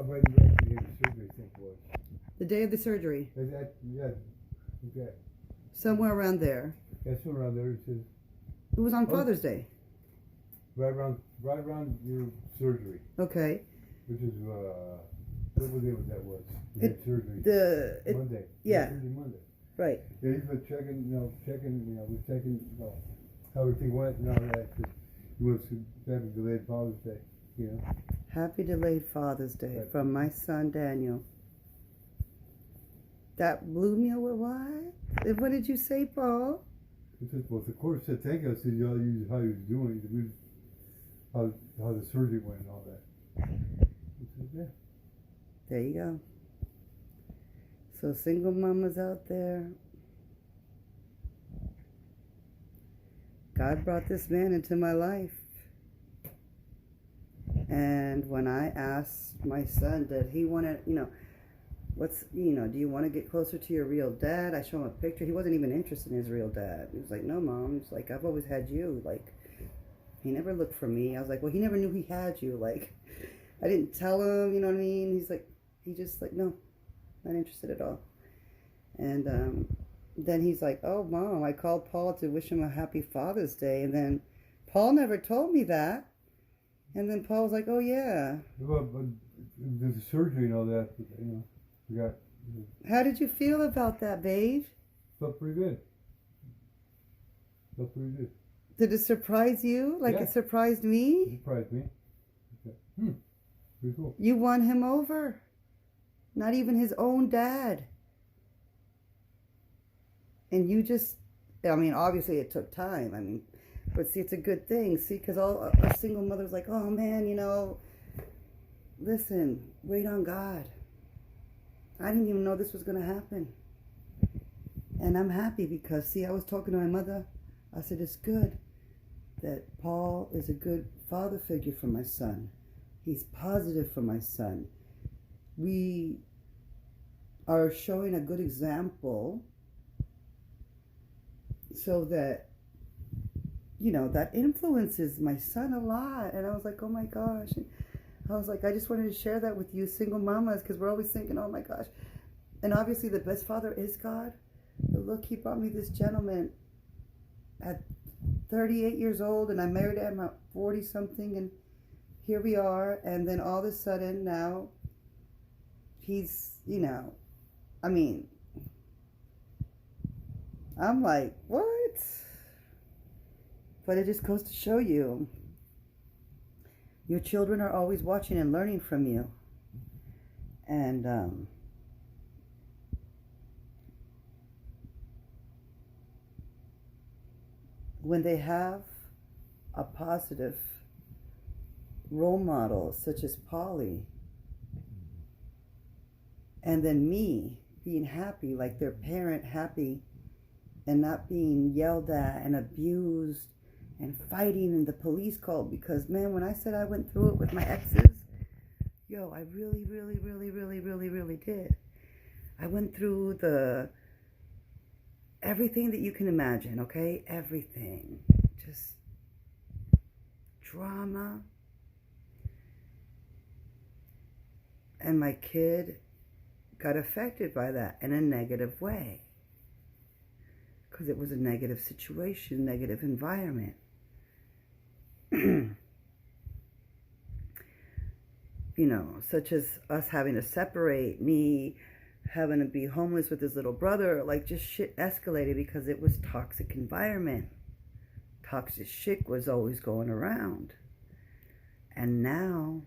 right after the surgery, I think it was. The day of the surgery. Yeah. Somewhere around there. Yeah, somewhere around there. It says It was on Father's Day. right around your surgery. Okay. Which is what day that was? You had surgery. Monday. Yeah. Surgery Monday. Right. Yeah, he's been checking, we're checking, how everything went and all that. Cause he wants to have a delayed Father's Day, Happy delayed Father's Day from my son Daniel. That blew me away. What? What did you say, Paul? Well, the court said thank you. I said, how he was doing, how the surgery went and all that. He said, yeah. There you go. So single mamas out there, God brought this man into my life. And when I asked my son, did he want to, do you want to get closer to your real dad? I show him a picture. He wasn't even interested in his real dad. He was like, no, Mom. He's like, I've always had you. Like, he never looked for me. I was like, well, he never knew he had you. Like, I didn't tell him, you know what I mean? He's like, no, not interested at all. And then he's like, oh, Mom, I called Paul to wish him a happy Father's Day. And then Paul never told me that. And then Paul was like, oh, yeah. Well, but there's a surgery and all that, we got. How did you feel about that, babe? Felt pretty good. Did it surprise you like it surprised me? It surprised me. Okay. Pretty cool. You won him over. Not even his own dad. And you just, obviously it took time. But see, it's a good thing. See, because all a single mother's like, oh man, listen, wait on God. I didn't even know this was going to happen. And I'm happy because, see, I was talking to my mother. I said, it's good that Paul is a good father figure for my son. He's positive for my son. We are showing a good example so that, that influences my son a lot. And I was like, oh my gosh. And I was like, I just wanted to share that with you single mamas because we're always thinking, oh my gosh. And obviously the best father is God. But look, he brought me this gentleman at 38 years old and I married him at 40 something and here we are. And then all of a sudden now he's, I'm like, what? But it just goes to show you, your children are always watching and learning from you. And when they have a positive role model such as Polly, and then me being happy, like their parent happy, and not being yelled at and abused and fighting and the police called, because man, when I said I went through it with my exes, I really, really, really, really, really, really did. I went through everything that you can imagine, okay? Everything. Just drama. And my kid got affected by that in a negative way. Because it was a negative situation, negative environment. Such as us having to separate, me having to be homeless with his little brother, like just shit escalated because it was toxic environment. Toxic shit was always going around. And now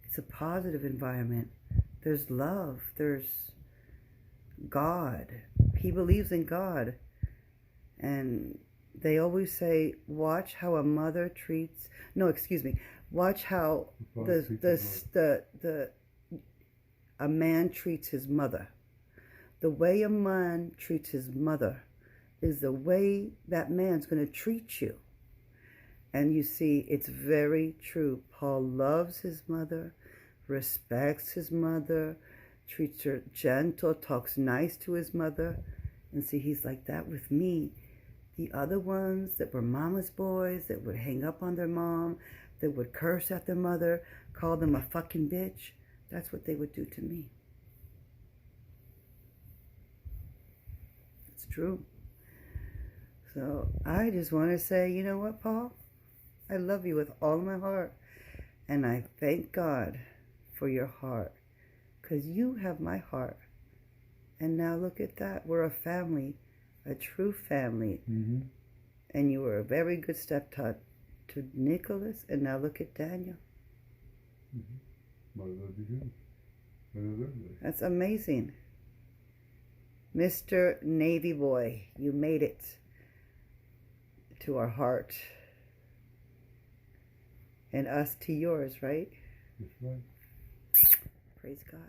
it's a positive environment. There's love. There's God. He believes in God. And they always say, watch how a mother treats, watch how a man treats his mother. The way a man treats his mother is the way that man's going to treat you. And you see, it's very true. Paul loves his mother, respects his mother, treats her gentle, talks nice to his mother. And see, he's like that with me. The other ones that were mama's boys, that would hang up on their mom, that would curse at their mother, called them a fucking bitch, that's what they would do to me. It's true. So I just want to say, you know what, Paul? I love you with all my heart. And I thank God for your heart. Because you have my heart. And now look at that. We're a family. A true family. Mm-hmm. And you were a very good stepdad to Nicholas. And now look at Daniel. Mm-hmm. I love you too. I love everybody. That's amazing. Mr. Navy Boy, you made it to our heart. And us to yours, right? That's right. Praise God.